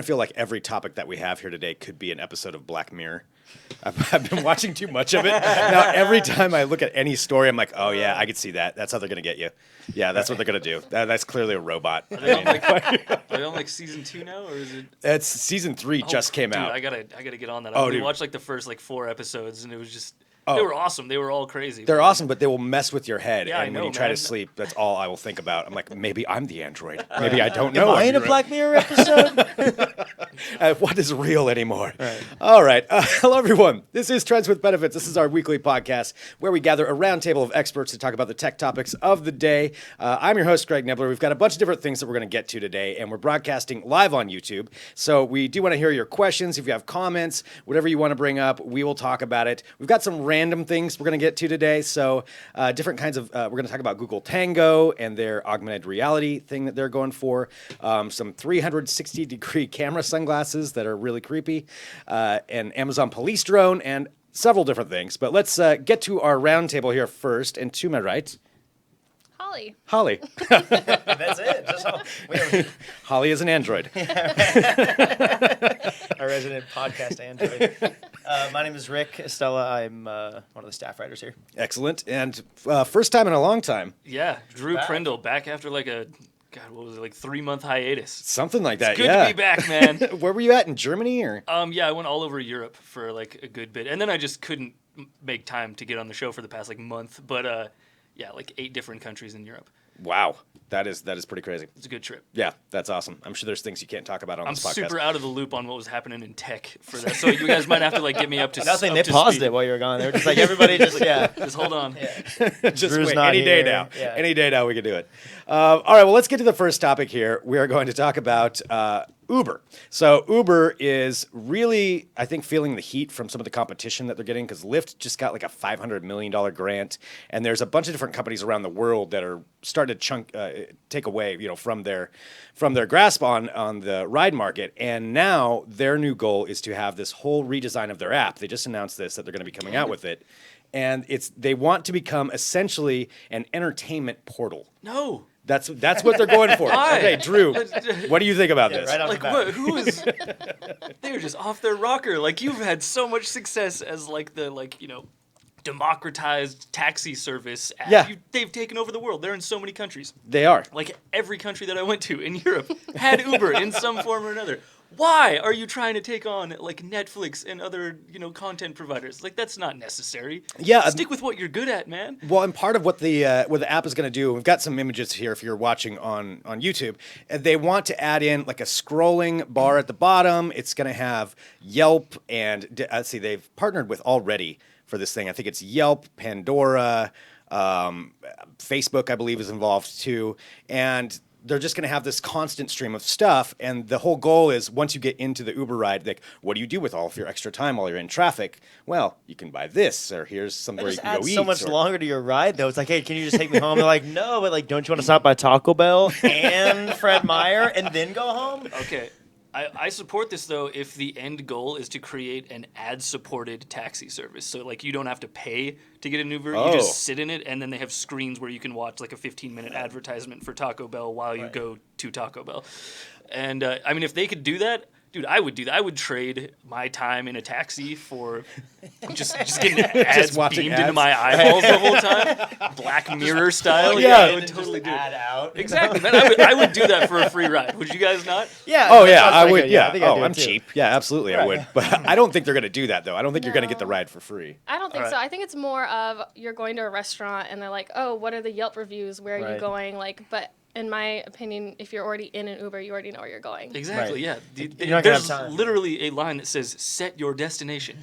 feel like every topic that we have here today could be an episode of Black Mirror. I've been watching too much of it. Now, every time I look at any story, I'm like, oh, yeah, I could see that. That's how they're going to get you. Yeah, that's what they're going to do. That's clearly a robot. Are they on like season 2 now, or is it? It's season 3 just came out. I gotta get on that. Oh, I dude. watched like the first like 4 episodes, and it was just they were awesome. They were all crazy. They're awesome, but they will mess with your head. Yeah, and I know, when you try man. to sleep, that's all I will think about. I'm like, maybe I'm the android. Maybe I don't know. Am I in a Black Mirror episode? What is real anymore? Right. All right. Hello, everyone. This is Trends with Benefits. This is our weekly podcast where we gather a round table of experts to talk about the tech topics of the day. I'm your host, Greg Nebler. We've got a bunch of different things that we're going to get to today, and we're broadcasting live on YouTube. So we do want to hear your questions. If you have comments, whatever you want to bring up, we will talk about it. We've got some random things we're going to get to today. So different kinds of, we're going to talk about Google Tango and their augmented reality thing that they're going for. Some 360-degree camera sunglasses that are really creepy, an Amazon police drone, and several different things. But let's get to our roundtable here first. And to my right, Holly. That's it. Holly is an android. Our resident podcast android. My name is Rick Estella. I'm one of the staff writers here. Excellent. And first time in a long time. Yeah, Drew Prindle back after like a, God, what was it, like 3-month hiatus. Something like that, It's good to be back, man. Where were you at, in Germany? Or? Yeah, I went all over Europe for like a good bit, and then I just couldn't make time to get on the show for the past like month. But yeah, like 8 different countries in Europe. Wow, that is pretty crazy. It's a good trip. Yeah, that's awesome. I'm sure there's things you can't talk about on this podcast. I'm super out of the loop on what was happening in tech for that, so you guys might have to like get me up to Nothing. up They to paused speed. it while you were gone. They were just like, everybody just, Just hold on. Just Drew's wait, not any day here. now. Yeah. Any day now we can do it. All right, well, let's get to the first topic here. We are going to talk about Uber. So Uber is really, I think, feeling the heat from some of the competition that they're getting because Lyft just got like a $500 million grant, and there's a bunch of different companies around the world that are starting to take away, from their grasp on the ride market. And now their new goal is to have this whole redesign of their app. They just announced that they're going to be coming out with it. And they want to become essentially an entertainment portal. No. That's what they're going for. Why? Okay, Drew, what do you think about this? right off Like the bat. what? Who is? They're just off their rocker. Like you've had so much success as like the democratized taxi service app. Yeah. They've taken over the world. They're in so many countries. They are. Like every country that I went to in Europe had Uber in some form or another. Why are you trying to take on like Netflix and other, content providers? Like that's not necessary. Yeah, Stick with what you're good at, man. Well, and part of what the app is going to do, we've got some images here if you're watching on YouTube. They want to add in like a scrolling bar at the bottom. It's going to have Yelp and let's see, they've partnered with already for this thing. I think it's Yelp, Pandora, Facebook, I believe, is involved too, and they're just going to have this constant stream of stuff. And the whole goal is once you get into the Uber ride, like, what do you do with all of your extra time while you're in traffic? Well, you can buy this, or here's somewhere you can go eat. So much longer to your ride, though. It's like, hey, can you just take me home? They're like, no, but like, don't you want to stop by Taco Bell and Fred Meyer and then go home? Okay. I support this, though, if the end goal is to create an ad-supported taxi service. So, like, you don't have to pay to get an Uber. You just sit in it, and then they have screens where you can watch, like, a 15-minute advertisement for Taco Bell while you go to Taco Bell. And, I mean, if they could do that, dude, I would do that. I would trade my time in a taxi for just getting ads beamed into my eyeballs the whole time, Black Mirror style. Yeah, I would totally do ad it. out. Exactly, man. I would do that for a free ride. Would you guys not? Yeah. Oh, that yeah, sounds I like would. it. Yeah. I think I'd do it I'm too. cheap. Yeah, absolutely, I would. But I don't think they're going to do that, though. I don't think you're going to get the ride for free. I don't think All so. right. I think it's more of you're going to a restaurant and they're like, oh, what are the Yelp reviews? Where are you Right. going? Like, but in my opinion, if you're already in an Uber, you already know where you're going. Exactly, Right. yeah. You're not gonna have There's time. literally a line that says, set your destination.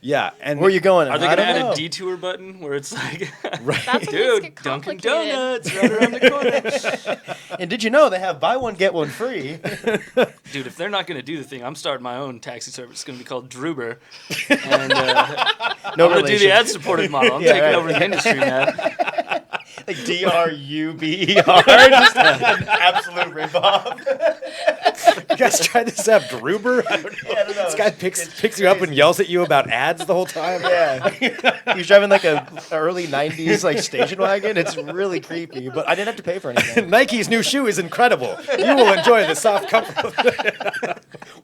Yeah. And Where are you going? Are they I going to don't add know. a detour button where it's like, That's what makes dude, it Dunkin' complicated. Donuts right around the corner. And did you know they have buy one, get one free? Dude, if they're not going to do the thing, I'm starting my own taxi service. It's going to be called Druber. And I'm No going to do the relation. ad-supported model. I'm Yeah, taking right. over the industry, man. Like Druber, just an absolute ripoff. You guys tried this app, Druber? I don't know. I don't know. This guy picks you up and yells at you about ads the whole time. Yeah. He's driving like a early 90s like station wagon. It's really creepy, but I didn't have to pay for anything. Nike's new shoe is incredible. You will enjoy the soft comfort.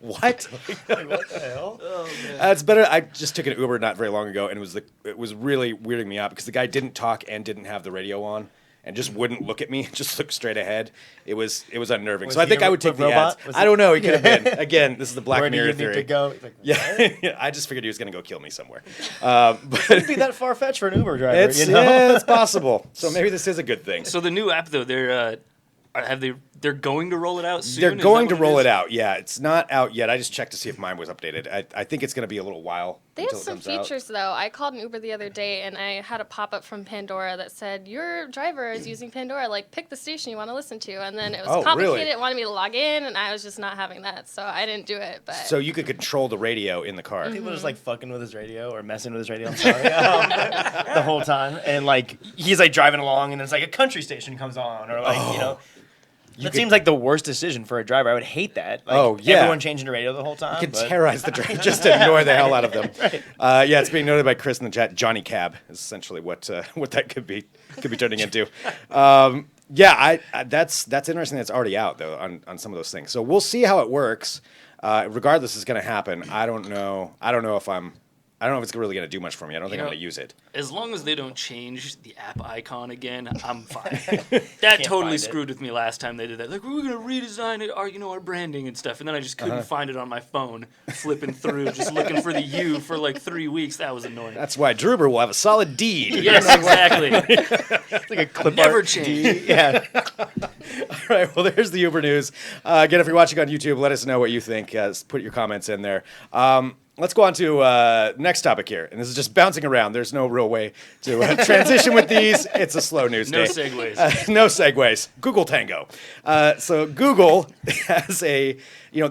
What? What the hell? Oh, man. It's better. I just took an Uber not very long ago, and it was really weirding me out because the guy didn't talk and didn't have the radio on, and just wouldn't look at me, just looked straight ahead. It was unnerving. Was So I he think a I would take the robot? ads. Was I he- don't know. He could have been. Again, this is the Black Where do Mirror you need theory. to go? It's like, Yeah, I just figured he was going to go kill me somewhere. But It'd be that far fetched for an Uber driver. it's you know? yeah, it's possible. So maybe this is a good thing. So the new app though, they're going to roll it out soon. They're Is going that to what roll is? it out. Yeah, it's not out yet. I just checked to see if mine was updated. I think it's going to be a little while They have until it some comes out. features though. I called an Uber the other day and I had a pop up from Pandora that said your driver is using Pandora. Like pick the station you want to listen to, and then it was Oh, complicated. really? It wanted me to log in, and I was just not having that, so I didn't do it. But So you could control the radio in the car. People just like fucking with his radio or messing with his radio. I'm sorry, the whole time, and like he's like driving along, and it's like a country station comes on, or like you know. That seems like the worst decision for a driver. I would hate that. Like, Oh, yeah. Everyone changing the radio the whole time. You can but- terrorize the driver, just annoy the hell out of them. Yeah, it's being noted by Chris in the chat. Johnny Cab is essentially what that could be turning into. Yeah, that's interesting. That's already out though on some of those things. So we'll see how it works. Regardless, it's going to happen. I don't know if it's really going to do much for me. I don't think I'm going to use it. As long as they don't change the app icon again, I'm fine. That totally find it. screwed with me last time they did that. Like, we're going to redesign it, our branding and stuff. And then I just couldn't find it on my phone, flipping through, just looking for the U for like 3 weeks. That was annoying. That's why Druber will have a solid deed. Yes, exactly. It's like a clip Never art change. Yeah. All right, well, there's the Uber news. Again, if you're watching on YouTube, let us know what you think. Put your comments in there. Let's go on to next topic here. And this is just bouncing around. There's no real way to transition with these. It's a slow news No day. segues. No segues. Google Tango. So Google has they've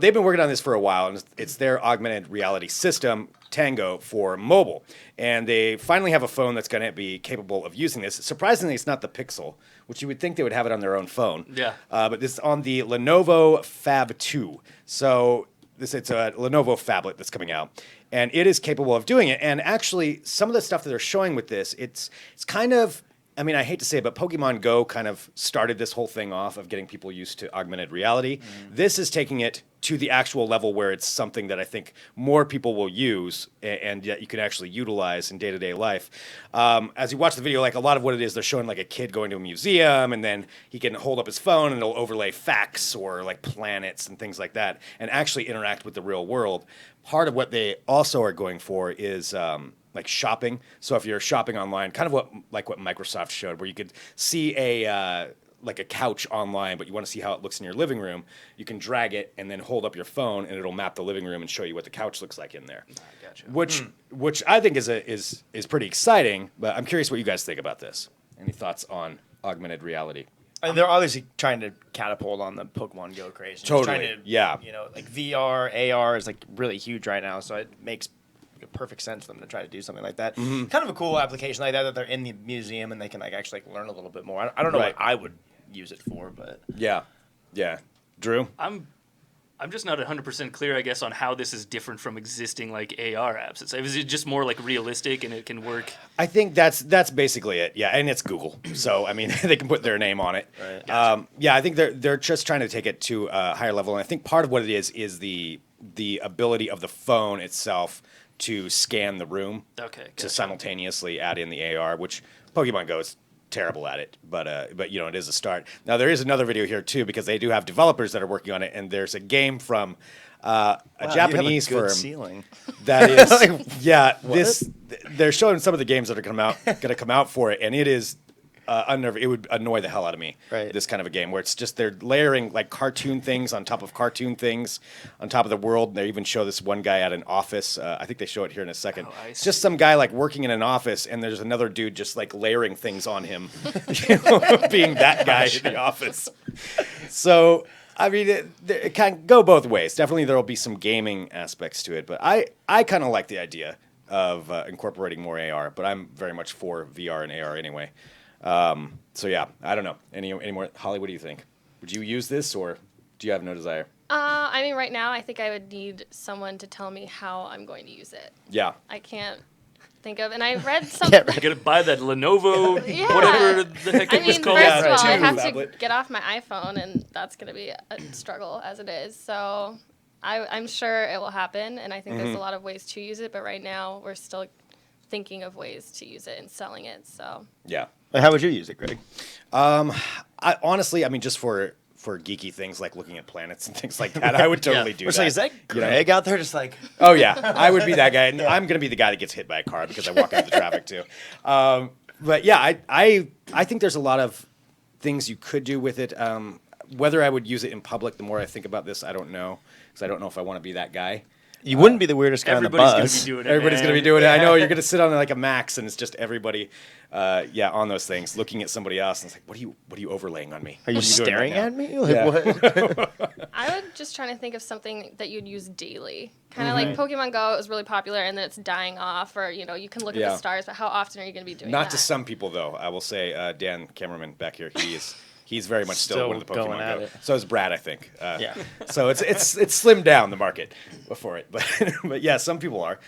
been working on this for a while, and it's their augmented reality system, Tango, for mobile. And they finally have a phone that's going to be capable of using this. Surprisingly, it's not the Pixel, which you would think they would have it on their own phone. Yeah. But this is on the Lenovo Fab 2. So it's a Lenovo phablet that's coming out, and it is capable of doing it. And actually, some of the stuff that they're showing with this, it's kind of, I mean, I hate to say it, but Pokemon Go kind of started this whole thing off of getting people used to augmented reality. This is taking it to the actual level where it's something that I think more people will use and yet you can actually utilize in day-to-day life. As you watch the video, like a lot of what it is, they're showing like a kid going to a museum, and then he can hold up his phone and it'll overlay facts or like planets and things like that and actually interact with the real world. Part of what they also are going for is like shopping. So if you're shopping online, kind of what Microsoft showed, where you could see a couch online, but you want to see how it looks in your living room, you can drag it and then hold up your phone, and it'll map the living room and show you what the couch looks like in there. Gotcha. Which I think is pretty exciting. But I'm curious what you guys think about this. Any thoughts on augmented reality? I mean, they're obviously trying to catapult on the Pokemon Go craze. Just Totally, Trying to, yeah. Like VR, AR is like really huge right now, so it makes perfect sense for them to try to do something like that. Kind of a cool application like that they're in the museum and they can like actually learn a little bit more. I don't know Right. what I would use it for, but Yeah. Drew? I'm just not 100% clear, I guess, on how this is different from existing like AR apps. Is it just more like realistic and it can work? I think that's basically it. Yeah, and it's Google, so I mean they can put their name on it. Right. Yeah, I think they're just trying to take it to a higher level, and I think part of what it is the ability of the phone itself to scan the room Okay. to Gotcha. simultaneously add in the AR, which Pokemon Go is terrible at it, but it is a start. Now there is another video here too because they do have developers that are working on it, and there's a game from a Japanese you have a good firm ceiling. that is they're showing some of the games that are going to come out for it, and it is unnerving. It would annoy the hell out of me. Right. This kind of a game where it's just they're layering like cartoon things on top of cartoon things on top of the world. They even show this one guy at an office. I think they show it here in a second. Oh, I It's see. just some guy like working in an office, and there's another dude just like layering things on him, being that guy in the office. So I mean, it can go both ways. Definitely, there will be some gaming aspects to it, but I kind of like the idea of incorporating more AR. But I'm very much for VR and AR anyway. So yeah, I don't know. Any more? Holly, what do you think? Would you use this, or do you have no desire? I mean, right now, I think I would need someone to tell me how I'm going to use it. Yeah. I can't think of, and I read something. You gotta buy that Lenovo, Yeah. whatever the heck I it was mean, called. first of all, I two have tablet. to get off my iPhone, and that's going to be a struggle as it is. So I'm sure it will happen, and I think there's a lot of ways to use it, but right now we're still thinking of ways to use it and selling it. So Yeah. How would you use it, Greg? I honestly, I mean, just for geeky things like looking at planets and things like that, I would totally do It's that. like, is that you know? Greg out there just like... Oh yeah, I would be that guy. And I'm gonna be the guy that gets hit by a car because I walk out of the traffic too. But yeah, I think there's a lot of things you could do with it. Whether I would use it in public, the more I think about this, I don't know, because I don't know if I want to be that guy. You wouldn't be the weirdest guy on the Everybody's gonna bus. be doing it. Everybody's man. gonna be doing it. I know you're gonna sit on like a Max, and it's just everybody, on those things, looking at somebody else, and it's like, what are you overlaying on me? Are you What doing staring right now? at me? Like, Yeah. what? I would just try to think of something that you'd use daily. Kind of like Pokemon Go, it was really popular, and then it's dying off, or, you know, you can look at Yeah. the stars, but how often are you going to be doing Not that? to some people though. I will say, Dan cameraman back here, he's very much still one of the Still going Pokemon at Go. it. So is Brad, I think. Yeah. So it's slimmed down the market before it, but yeah, some people are.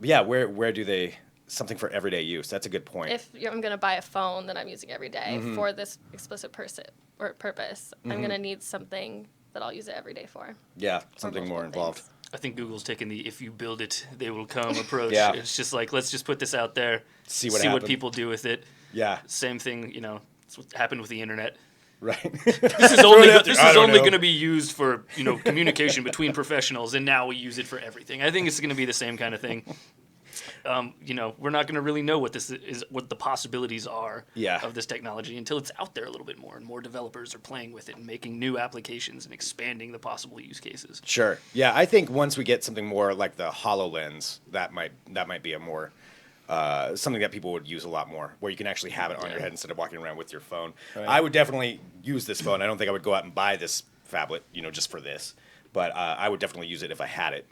Yeah, where do they something for everyday use? That's a good point. If I'm going to buy a phone that I'm using every day for this explicit purpose, I'm going to need something that I'll use it every day for. Yeah, something multiple more involved. things. I think Google's taken the "if you build it, they will come" approach. Yeah. It's just like, let's just put this out there, See what happens. people do with it. Yeah, Same thing, you know, it's what happened with the internet. right. This is only out there. this I is don't only know. going to be used for, you know, communication between professionals, and now we use it for everything. I think it's going to be the same kind of thing. You know, we're not going to really know what this is, what the possibilities are Yeah. of this technology until it's out there a little bit more, and more developers are playing with it and making new applications and expanding the possible use cases. Sure. Yeah, I think once we get something more like the HoloLens, that might be a more something that people would use a lot more, where you can actually have it on your head instead of walking around with your phone. Right. I would definitely use this phone. I don't think I would go out and buy this phablet, you know, just for this. But I would definitely use it if I had it,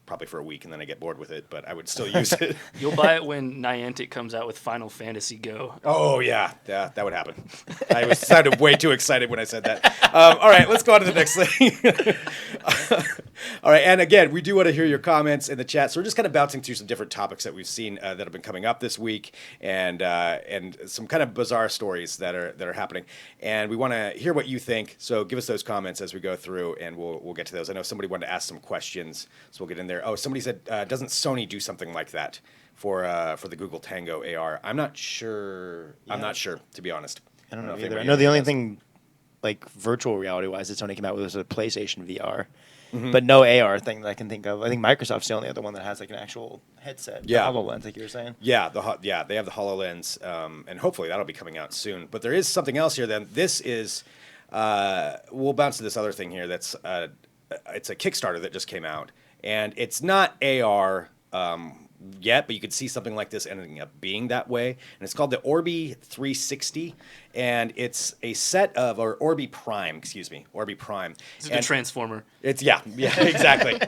probably for a week, and then I get bored with it. But I would still use it. You'll buy it when Niantic comes out with Final Fantasy Go. Oh yeah, that would happen. I sounded way too excited when I said that. All right, let's go on to the next thing. All right, and again, we do want to hear your comments in the chat. So we're just kind of bouncing through some different topics that we've seen that have been coming up this week, and some kind of bizarre stories that are happening. And we want to hear what you think. So give us those comments as we go through, and we'll get to those. I know somebody wanted to ask some questions, so we'll get in there. Oh, somebody said, doesn't Sony do something like that for the Google Tango AR? I'm not sure. I'm not sure, to be honest. I don't know if either. anybody I know the only does. thing, like virtual reality wise, that Sony came out with was a PlayStation VR, but no AR thing that I can think of. I think Microsoft's the only other one that has like an actual headset, the Yeah. HoloLens, like you were saying. Yeah, they have the HoloLens, and hopefully that'll be coming out soon. But there is something else here. Then this is, we'll bounce to this other thing here. That's it's a Kickstarter that just came out, and it's not AR yet, but you could see something like this ending up being that way. And it's called the Orbe 360, and it's a set of, or Orbe Prime, Orbe Prime. This is the Transformer. It's yeah, exactly.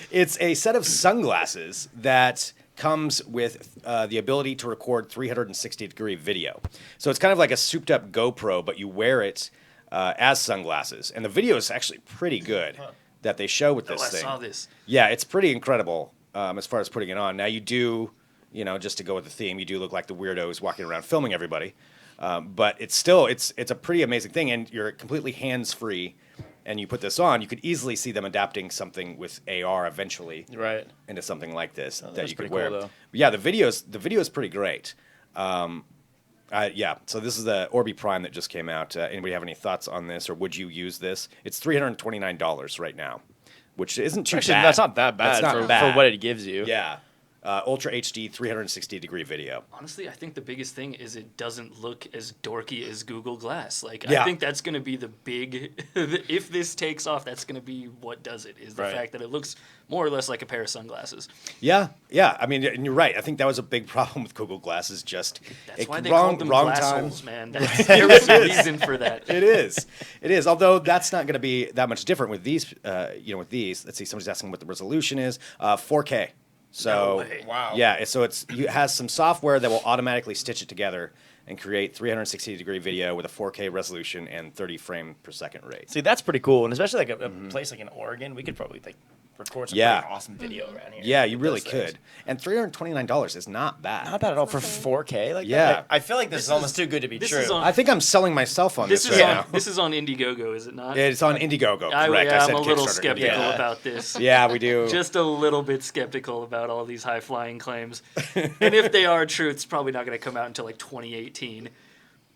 It's a set of sunglasses that comes with the ability to record 360-degree video. So it's kind of like a souped-up GoPro, but you wear it as sunglasses, and the video is actually pretty good that they show with this I thing. saw this. Yeah, it's pretty incredible as far as putting it on. Now you do, you know, just to go with the theme, you do look like the weirdos walking around filming everybody, but it's still it's a pretty amazing thing, and you're completely hands-free. And you put this on, you could easily see them adapting something with AR eventually Right. into something like this that that's you could pretty wear. cool, though. Yeah, the video is pretty great. Yeah, so this is the Orbe Prime that just came out. Anybody have any thoughts on this, or would you use this? It's $329 right now, which isn't too Actually, bad. that's not that bad, That's not for, bad. for what it gives you. Yeah, Ultra HD 360-degree video. Honestly, I think the biggest thing is it doesn't look as dorky as Google Glass. Like, Yeah. I think that's going to be the big... if this takes off, that's going to be what does it, is the Right. fact that it looks more or less like a pair of sunglasses. Yeah. I mean, and you're right. I think that was a big problem with Google Glass. Is just That's why they called them wrong glass time. holes, man. There was a reason for that. It is. Although that's not going to be that much different with these. With these, let's see. Somebody's asking what the resolution is. 4K. So No way. Wow. Yeah. So it has some software that will automatically stitch it together and create 360-degree video with a 4K resolution and 30 frame per second rate. See, that's pretty cool, and especially like a place like in Oregon, we could probably like record some pretty awesome video around here. Yeah, you really could. And $329 is not bad. Not bad at all for 4K. Like Yeah. that. Like, I feel like this is almost too good to be true. I think I'm selling myself on this right now. This is on Indiegogo, is it not? It's on Indiegogo, correct. I'm a little Kickstarter. skeptical Yeah. about this. Yeah, we do. Just a little bit skeptical about all these high-flying claims. And if they are true, it's probably not going to come out until like 2018.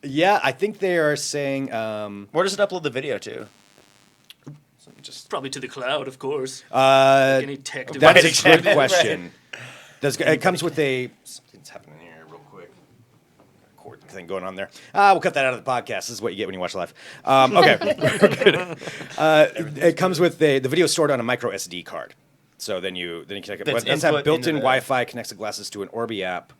Yeah, I think they are saying... Where does it upload the video to? just Probably to the cloud, of course. Like any tech That device. is a good question. It comes with a... Something's happening here real quick. Cord thing going on there. We'll cut that out of the podcast. This is what you get when you watch live. Okay, we're good. It comes with the video stored on a micro SD card. So then you connect it. That's That's have input built-in into the- Wi-Fi, connects the glasses to an Orbe app.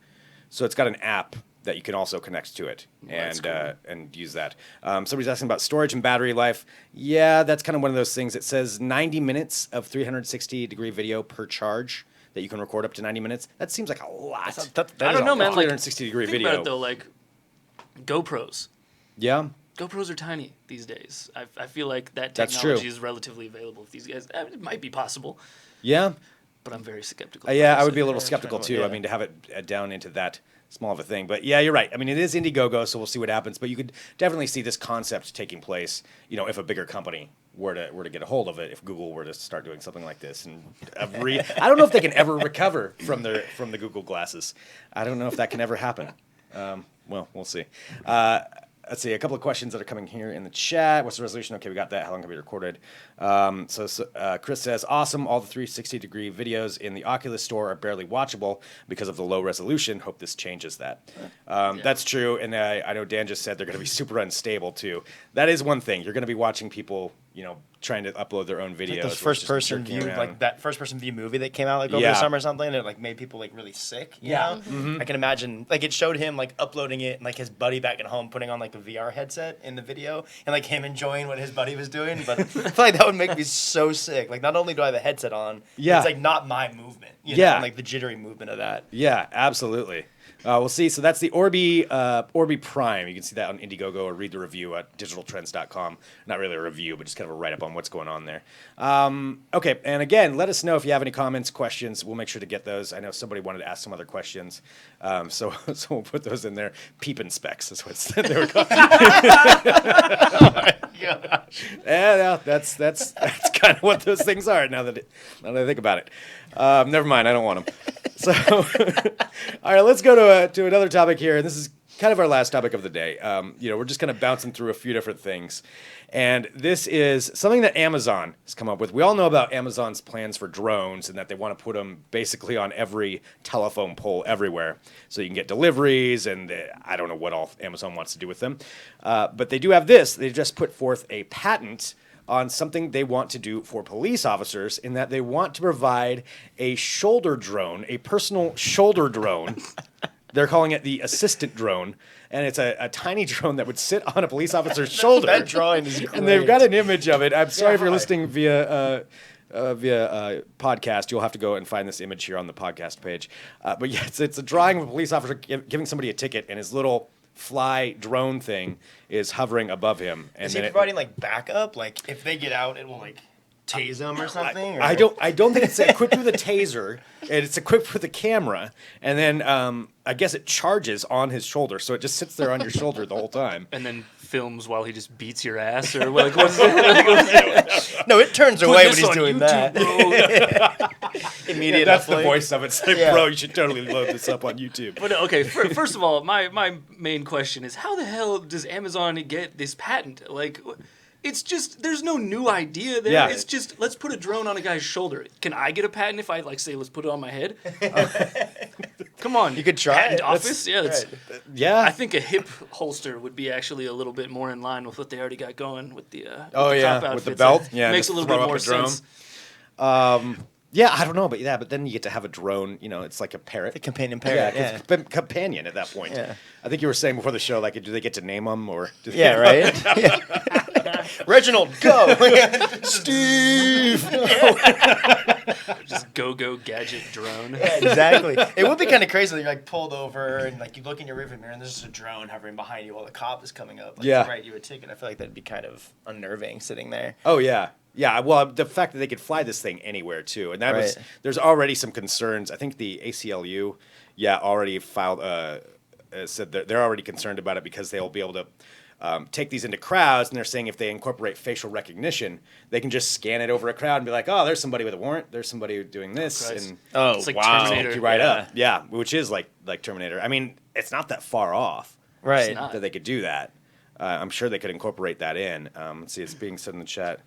So it's got an app that you can also connect to it and use that. Somebody's asking about storage and battery life. Yeah, that's kind of one of those things. It says 90 minutes of 360-degree video per charge that you can record up to 90 minutes. That seems like a lot. I don't know, man. Like 360-degree think video. about it though, like GoPros. Yeah. GoPros are tiny these days. I feel like that That's technology true. is relatively available with these guys. It might be possible, Yeah. but I'm very skeptical. Yeah, I would personally. be a little skeptical too. yeah. I mean, to have it down into that small of a thing. But yeah, you're right. I mean, it is Indiegogo, so we'll see what happens. But you could definitely see this concept taking place, if a bigger company were to get a hold of it, if Google were to start doing something like this. And I don't know if they can ever recover from the Google glasses. I don't know if that can ever happen. Well, we'll see. Let's see, a couple of questions that are coming here in the chat. What's the resolution? Okay, we got that. How long can be recorded? Chris says, awesome. All the 360-degree videos in the Oculus store are barely watchable because of the low resolution. Hope this changes that. That's true. And I know Dan just said they're going to be super unstable, too. That is one thing. You're going to be watching people, trying to upload their own videos. Like those first-person view, like that first-person view movie that came out like over Yeah. the summer or something, and it like made people like really sick. You know? I can imagine like it showed him like uploading it, and like his buddy back at home putting on like a VR headset in the video, and like him enjoying what his buddy was doing. But I feel like that would make me so sick. Like not only do I have a headset on, it's like not my movement. You know, like the jittery movement of that. Yeah, absolutely. We'll see. So that's the Orbe Prime. You can see that on Indiegogo or read the review at digitaltrends.com. Not really a review, but just kind of a write-up on what's going on there. Okay, and again, let us know if you have any comments, questions. We'll make sure to get those. I know somebody wanted to ask some other questions, so we'll put those in there. Peepin' specs is what they were called. Oh my gosh. Yeah, that's kind of what those things are. Now that I think about it, never mind. I don't want them. So, all right, let's go to another topic here, and this is kind of our last topic of the day. We're just kind of bouncing through a few different things, and this is something that Amazon has come up with. We all know about Amazon's plans for drones, and that they want to put them basically on every telephone pole everywhere, so you can get deliveries, and I don't know what all Amazon wants to do with them, but they do have this. They just put forth a patent on something they want to do for police officers, in that they want to provide a shoulder drone, a personal shoulder drone. They're calling it the assistant drone, and it's a tiny drone that would sit on a police officer's shoulder. That drawing is great. And they've got an image of it. I'm sorry if you're listening via podcast. You'll have to go and find this image here on the podcast page. But yeah, it's a drawing of a police officer giving somebody a ticket, and his little fly drone thing is hovering above him. And Is he providing like backup? Like if they get out, it will like tase them or something? I don't think it's equipped with a taser. It's equipped with a camera, and then I guess it charges on his shoulder, so it just sits there on your shoulder the whole time. And then films while he just beats your ass, or like what's it? No, it turns away when he's on doing YouTube, that. Immediate That's the upload. voice of it. It's like, bro, you should totally load this up on YouTube. But okay, first of all, my main question is, how the hell does Amazon get this patent? Like, it's just, there's no new idea there. Yeah. It's just, let's put a drone on a guy's shoulder. Can I get a patent if I, like, say, let's put it on my head? Come on. You could try Patent it. office? Yeah, that's, Yeah. I think a hip holster would be actually a little bit more in line with what they already got going with the Oh, cop yeah, with outfits. the belt? It Yeah, makes just a little throw bit up more a drone. sense. Yeah, I don't know, but then you get to have a drone. It's like a parrot. The companion Yeah, parrot. Yeah, it's companion at that point. Yeah. I think you were saying before the show, like, do they get to name them or? Do they yeah right? Yeah. Reginald, go! Steve. Just go gadget drone. Yeah, exactly. It would be kind of crazy. You're like pulled over and like you look in your rearview mirror and there's just a drone hovering behind you while the cop is coming up. Like, Yeah. to write you a ticket. I feel like that'd be kind of unnerving sitting there. Oh yeah, yeah. Well, the fact that they could fly this thing anywhere too, and that was Right. there's already some concerns. I think the ACLU, already filed. Said that they're already concerned about it because they'll be able to take these into crowds, and they're saying if they incorporate facial recognition, they can just scan it over a crowd and be like, oh, there's somebody with a warrant. There's somebody doing this, Christ. and Oh, It's like wow. Terminator. hook you right Yeah. up. Yeah, which is like Terminator. I mean, it's not that far off. Right. It's not. That they could do that. I'm sure they could incorporate that in. Let's see, it's being said in the chat.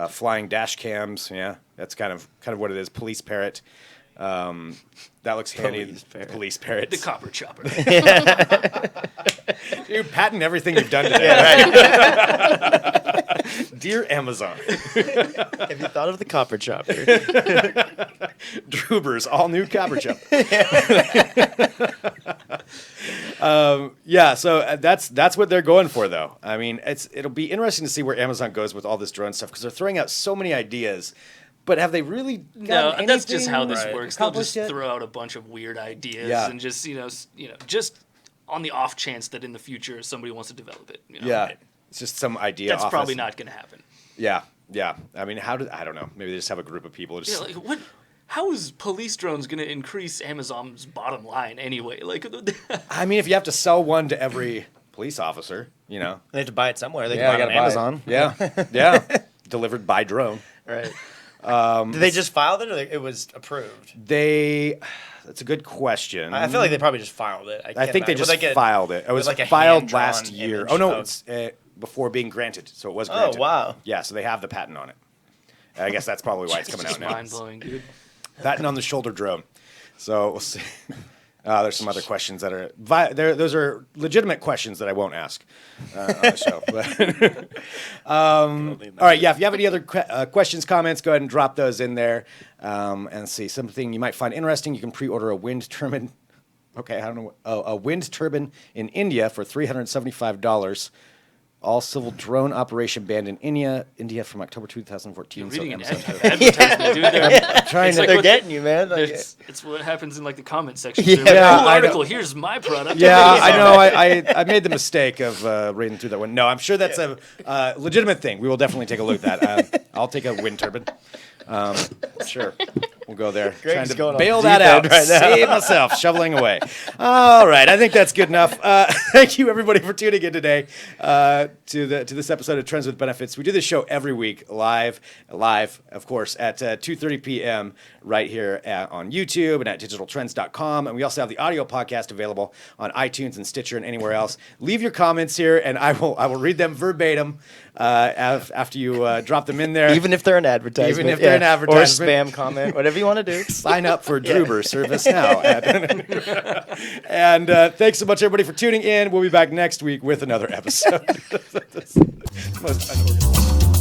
Flying dash cams, yeah, that's kind of what it is. Police parrot, that looks handy. Police parrot. Police parrot. The copper chopper. You patent everything you've done today. Dear Amazon, Have you thought of the copper chopper? Druber's all new copper chopper. So that's what they're going for, though. I mean, it'll be interesting to see where Amazon goes with all this drone stuff because they're throwing out so many ideas. But have they really No, gotten that's just how anything this Right. works. They'll accomplished just yet? throw out a bunch of weird ideas Yeah. and just just on the off chance that in the future somebody wants to develop it. Yeah, it's just some idea. That's off probably this- not going to happen. Yeah. I mean, I don't know. Maybe they just have a group of people. Who Yeah, just, like what? How is police drones going to increase Amazon's bottom line anyway? Like, I mean, if you have to sell one to every police officer, They have to buy it somewhere. They yeah, can buy it on Amazon. Yeah, delivered by drone. Right. Did they just file it or it was approved? That's a good question. I feel like they probably just filed it. I think they just filed it. It was like a filed hand-drawn last year. image Oh no, of- it's before being granted, so it was Oh, granted. wow. Yeah, so they have the patent on it. I guess that's probably why it's coming out just now. mind blowing, dude. Patent on the shoulder drone. So we'll see. There's some other questions that are those are legitimate questions that I won't ask on the show. But all right, yeah. If you have any other questions, comments, go ahead and drop those in there and see something you might find interesting. You can pre-order a wind turbine. Okay, I don't know. A wind turbine in India for $375. All civil drone operation banned in India from October 2014. You're reading an Amazon- advertisement, dude. trying It's to- like They're what- getting you, man. Like, It's what happens in like the comment section. Yeah. They're like, Yeah, cool I know. article. Here's my product. Yeah, I know. I made the mistake of reading through that one. No, I'm sure that's a legitimate thing. We will definitely take a look at that. I'll take a wind turbine. Sure. We'll go there. Greg's Trying to going on bail deep that out. end right now. Save myself. Shoveling away. All right. I think that's good enough. Thank you, everybody, for tuning in today to this episode of Trends with Benefits. We do this show every week live, of course, at 2:30 p.m. right here on YouTube and at digitaltrends.com. And we also have the audio podcast available on iTunes and Stitcher and anywhere else. Leave your comments here, and I will read them verbatim after you drop them in there. even if they're an advertisement. Even if they're an advertisement. Or a spam comment, whatever you want to do. Sign up for Druber service now. And thanks so much, everybody, for tuning in. We'll be back next week with another episode. Most unorganized.